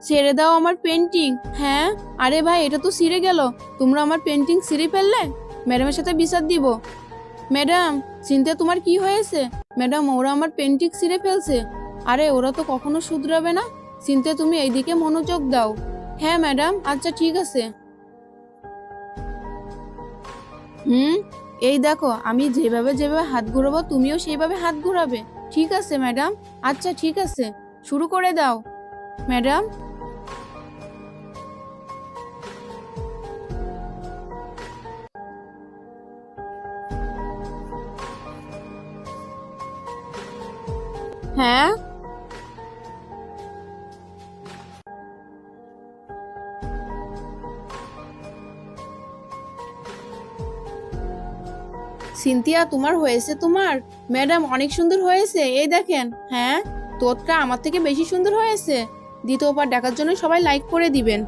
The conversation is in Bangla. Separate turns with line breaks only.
ছেড়ে দাও আমার পেন্টিং। হ্যাঁ, আরে ভাই এটা তো ছিঁড়ে গেল। তোমরা আমার পেন্টিং ছিঁড়ে ফেললে। ম্যাডামের সাথে বিচার দিব। ম্যাডাম, চিন্তা তোমার কি হয়েছে? ম্যাডাম, ওরা আমার পেন্টিং ছিঁড়ে ফেলছে। আরে ওরা তো কখনো শুধরাবে না। চিন্তা তুমি এইদিকে মনোযোগ দাও। হ্যাঁ ম্যাডাম, আচ্ছা ঠিক আছে। হুম, এই দেখো আমি যেভাবে যেভাবে হাত ঘুরাবো তুমিও সেইভাবে হাত ঘুরাবে। ঠিক আছে ম্যাডাম। আচ্ছা ঠিক আছে, শুরু করে দাও ম্যাডাম। হ্যাঁ, সিনথিয়া তোমার হয়েছে তোমার। ম্যাডাম অনেক সুন্দর হয়েছে, এই দেখেন। হ্যাঁ, তোরটা আমার থেকে বেশি সুন্দর হয়েছে। দ্বিতীয়বার দেখার জন্য সবাই লাইক করে দিবেন।